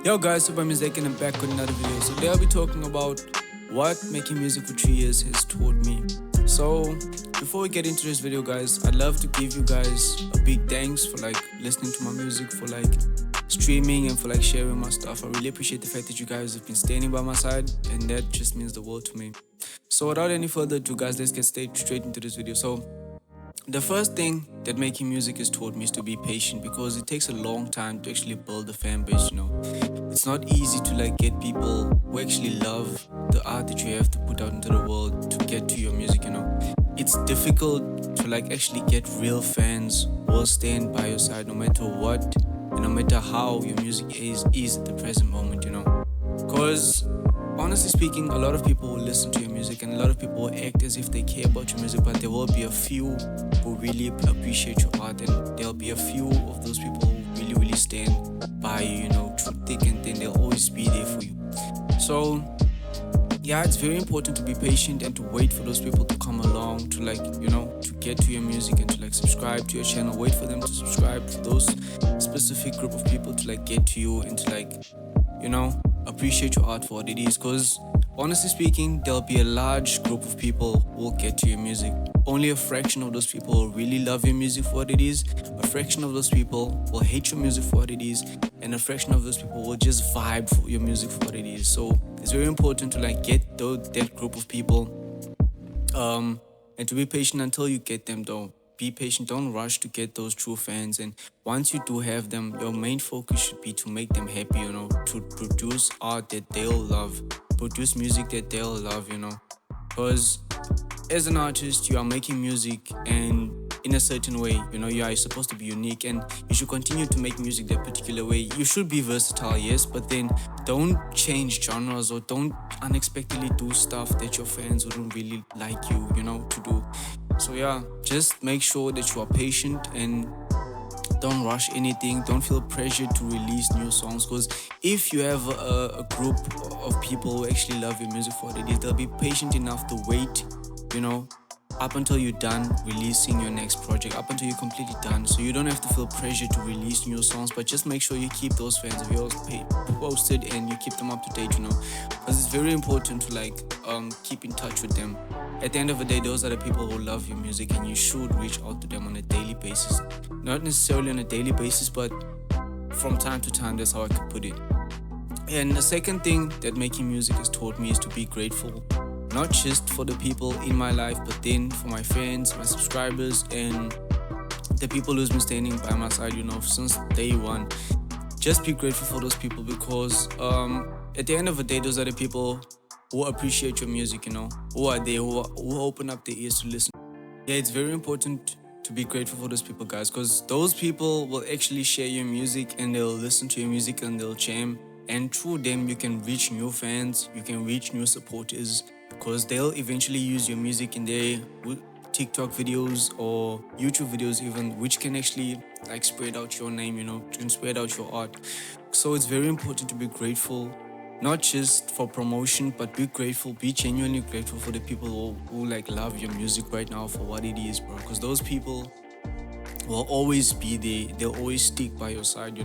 Yo guys, Super Music and I'm back with another video. So today I'll be talking about what making music for 3 years has taught me. So before we get into this video guys, I'd love to give you guys a big thanks for listening to my music, for streaming and for sharing my stuff. I really appreciate the fact that you guys have been standing by my side, and that just means the world to me. So without any further ado guys, let's get straight into this video. So the first thing that making music has taught me is to be patient, because it takes a long time to actually build a fan base, It's not easy to get people who actually love the art that you have to put out into the world to get to your music, It's difficult to actually get real fans who will stand by your side no matter what, and no matter how your music is at the present moment, Because honestly speaking, a lot of people will listen to your music and a lot of people will act as if they care about your music, but there will be a few who really appreciate your art, and there'll be a few of those people who really stand by you, through thick and thin. They'll always be there for you. So yeah, it's very important to be patient and to wait for those people to come along to to get to your music and to subscribe to your channel. Wait for them to subscribe, for those specific group of people to get to you and to appreciate your art for what it is. Because honestly speaking, there'll be a large group of people who will get to your music. Only a fraction of those people will really love your music for what it is. A fraction of those people will hate your music for what it is, and a fraction of those people will just vibe for your music for what it is. So it's very important to get that group of people, and to be patient until you get them though. Be patient, don't rush to get those true fans, and once you do have them, your main focus should be to make them happy, to produce art that they'll love, produce music that they'll love, because as an artist, you are making music and in a certain way, you are supposed to be unique, and you should continue to make music that particular way. You should be versatile, yes, but then don't change genres or don't unexpectedly do stuff that your fans wouldn't really like you, to do. So yeah, just make sure that you are patient and don't rush anything. Don't feel pressured to release new songs, because if you have a group of people who actually love your music for what it is, they'll be patient enough to wait, up until you're done releasing your next project, up until you're completely done. So you don't have to feel pressure to release new songs, but just make sure you keep those fans of yours posted and you keep them up to date, because it's very important to keep in touch with them. At the end of the day, those are the people who love your music, and you should reach out to them on a daily basis. Not necessarily on a daily basis, but from time to time. That's how I could put it. And the second thing that making music has taught me is to be grateful, not just for the people in my life, but then for my fans, my subscribers, and the people who's been standing by my side, since day one. Just be grateful for those people, because at the end of the day, those are the people who appreciate your music, who are there, who open up their ears to listen. Yeah, it's very important to be grateful for those people, guys, because those people will actually share your music and they'll listen to your music and they'll jam. And through them, you can reach new fans, you can reach new supporters, because they'll eventually use your music in their TikTok videos or YouTube videos even, which can actually spread out your name, can spread out your art. So it's very important to be grateful, not just for promotion, but be grateful, be genuinely grateful for the people who love your music right now for what it is, bro. Because those people will always be there, they'll always stick by your side,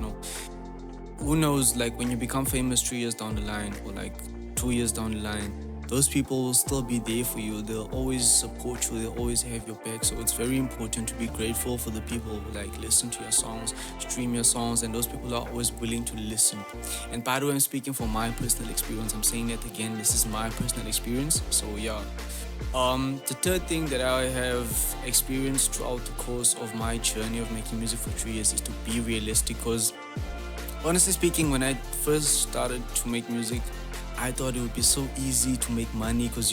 Who knows, when you become famous 3 years down the line or 2 years down the line, those people will still be there for you. They'll always support you, they'll always have your back. So it's very important to be grateful for the people who listen to your songs, stream your songs, and those people are always willing to listen. And by the way, I'm speaking from my personal experience. I'm saying that again, this is my personal experience. So yeah. The third thing that I have experienced throughout the course of my journey of making music for 3 years is to be realistic, because honestly speaking, when I first started to make music, I thought it would be so easy to make money, because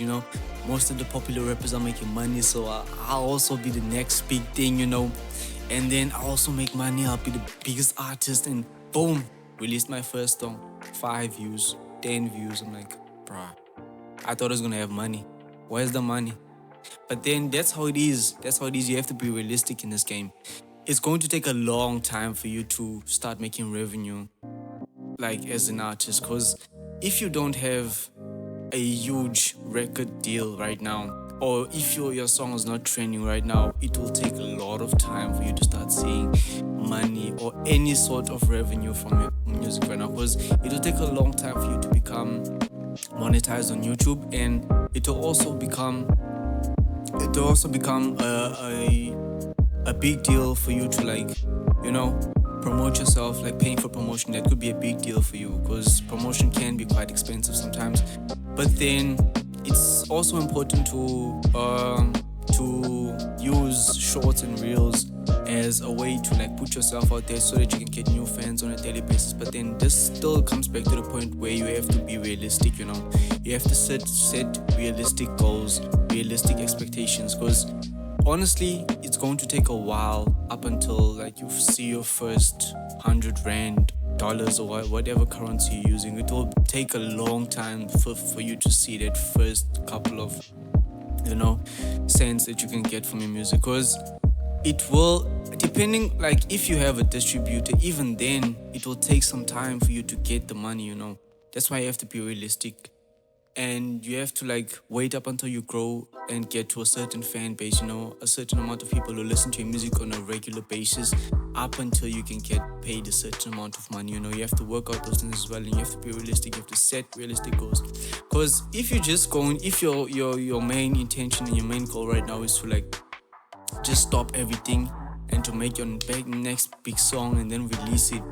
most of the popular rappers are making money, so I'll also be the next big thing, and then I'll also make money, I'll be the biggest artist, and boom, released my first song, 5 views, 10 views. I'm like, bruh, I thought I was gonna have money. Where's the money? But then that's how it is. You have to be realistic in this game. It's going to take a long time for you to start making revenue as an artist, because if you don't have a huge record deal right now, or if your song is not trending right now, it will take a lot of time for you to start seeing money or any sort of revenue from your music right now, because it will take a long time for you to become monetized on YouTube, and it will also become a big deal for you to, like, you know, promote yourself. Like paying for promotion, that could be a big deal for you, because promotion can be quite expensive sometimes. But then it's also important to use shorts and reels as a way to, like, put yourself out there so that you can get new fans on a daily basis. But then this still comes back to the point where you have to be realistic, you know. You have to set realistic goals, realistic expectations, because honestly, it's going to take a while up until, like, you see your first 100 rand, dollars, or whatever currency you're using. It will take a long time for you to see that first couple of, you know, cents that you can get from your music, because it will, depending, like, if you have a distributor, even then it will take some time for you to get the money, you know. That's why you have to be realistic, and you have to, like, wait up until you grow and get to a certain fan base, you know, a certain amount of people who listen to your music on a regular basis, up until you can get paid a certain amount of money, you know. You have to work out those things as well, and you have to be realistic. You have to set realistic goals, because if you just go, if your main intention and your main goal right now is to, like, just stop everything and to make your next big song and then release it,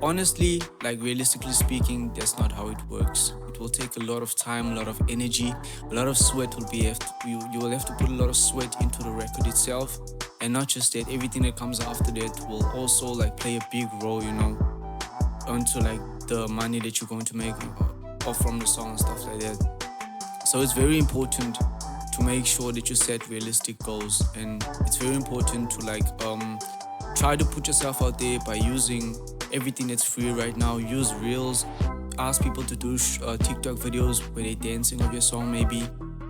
honestly, like, realistically speaking, that's not how it works. It will take a lot of time, a lot of energy, a lot of sweat. You will have to put a lot of sweat into the record itself, and not just that, everything that comes after that will also, like, play a big role, you know, onto, like, the money that you're going to make or from the song and stuff like that. So it's very important to make sure that you set realistic goals, and it's very important to, like, try to put yourself out there by using everything that's free right now. Use reels, ask people to do TikTok videos where they're dancing of your song. Maybe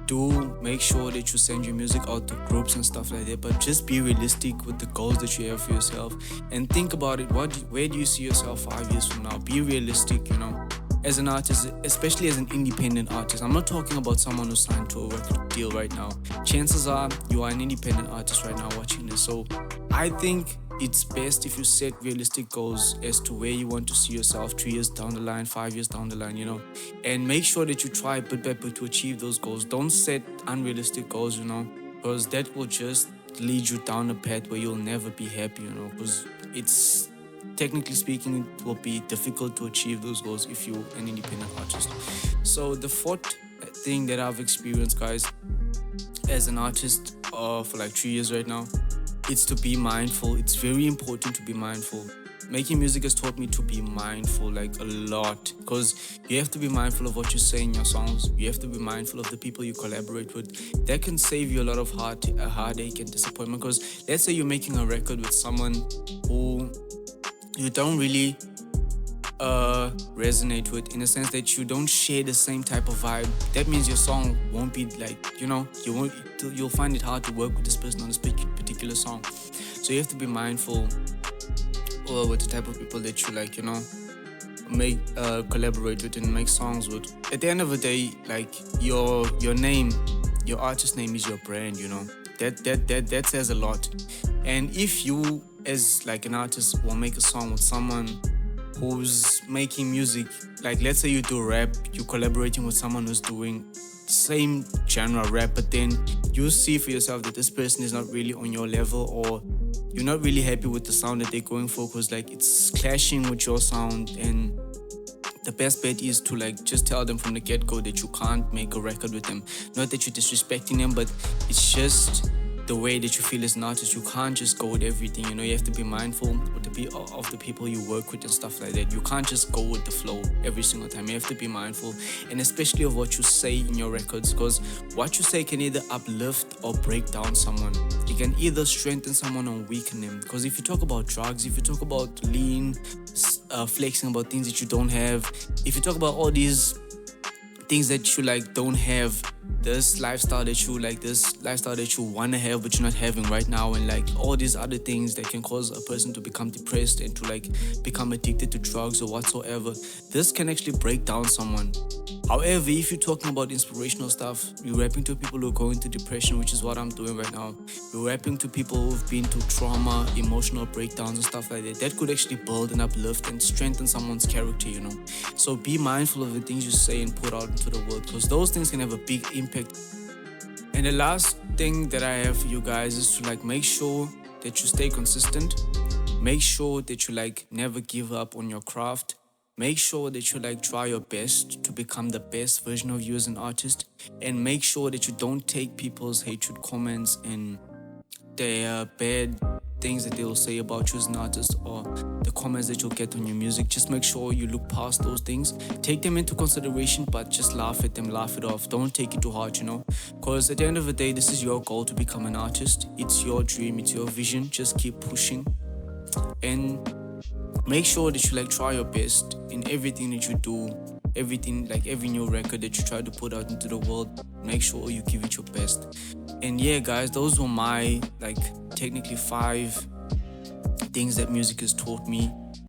do make sure that you send your music out to groups and stuff like that, but just be realistic with the goals that you have for yourself, and think about it. Where do you see yourself 5 years from now? Be realistic, you know, as an artist, especially as an independent artist. I'm not talking about someone who's signed to a record deal right now. Chances are you are an independent artist right now watching this, so I think it's best if you set realistic goals as to where you want to see yourself 3 years down the line, 5 years down the line, you know, and make sure that you try bit by bit to achieve those goals. Don't set unrealistic goals, you know, because that will just lead you down a path where you'll never be happy, you know, because it's, technically speaking, it will be difficult to achieve those goals if you're an independent artist. So the fourth thing that I've experienced, guys, as an artist for like 3 years right now, it's to be mindful. It's very important to be mindful. Making music has taught me to be mindful, like, a lot, because you have to be mindful of what you say in your songs. You have to be mindful of the people you collaborate with. That can save you a lot of heartache and disappointment, because let's say you're making a record with someone who you don't really resonate with, in a sense that you don't share the same type of vibe. That means your song won't be, like, you know, you'll find it hard to work with this person on this particular song. So you have to be mindful with the type of people that you, like, you know, make collaborate with and make songs with. At the end of the day, like, your name, your artist name is your brand, you know. That says a lot. And if you, as, like, an artist, will make a song with someone who's making music, like, let's say you do rap, you're collaborating with someone who's doing the same genre rap, but then you see for yourself that this person is not really on your level, or you're not really happy with the sound that they're going for, because, like, it's clashing with your sound. And the best bet is to, like, just tell them from the get-go that you can't make a record with them. Not that you're disrespecting them, but it's just the way that you feel as an artist. You can't just go with everything, you know. You have to be mindful of the people you work with and stuff like that. You can't just go with the flow every single time. You have to be mindful, and especially of what you say in your records, because what you say can either uplift or break down someone. It can either strengthen someone or weaken them. Because if you talk about drugs, if you talk about lean, flexing about things that you don't have, if you talk about all these things that you, like, don't have, this lifestyle that you want to have but you're not having right now, and, like, all these other things that can cause a person to become depressed and to, like, become addicted to drugs or whatsoever, this can actually break down someone. However, if you're talking about inspirational stuff, you're rapping to people who are going through depression, which is what I'm doing right now. You're rapping to people who've been through trauma, emotional breakdowns and stuff like that. That could actually build and uplift and strengthen someone's character, you know. So be mindful of the things you say and put out into the world, because those things can have a big impact. And the last thing that I have for you guys is to like make sure that you stay consistent. Make sure that you like never give up on your craft. Make sure that you like try your best to become the best version of you as an artist, and make sure that you don't take people's hatred comments and their bad things that they'll say about you as an artist, or the comments that you'll get on your music. Just make sure you look past those things. Take them into consideration, but just laugh at them, laugh it off. Don't take it too hard, you know, because at the end of the day, this is your goal to become an artist. It's your dream, it's your vision. Just keep pushing and make sure that you like try your best in everything that you do, everything, like every new record that you try to put out into the world. Make sure you give it your best. And yeah, guys, those were my like technically 5 things that music has taught me.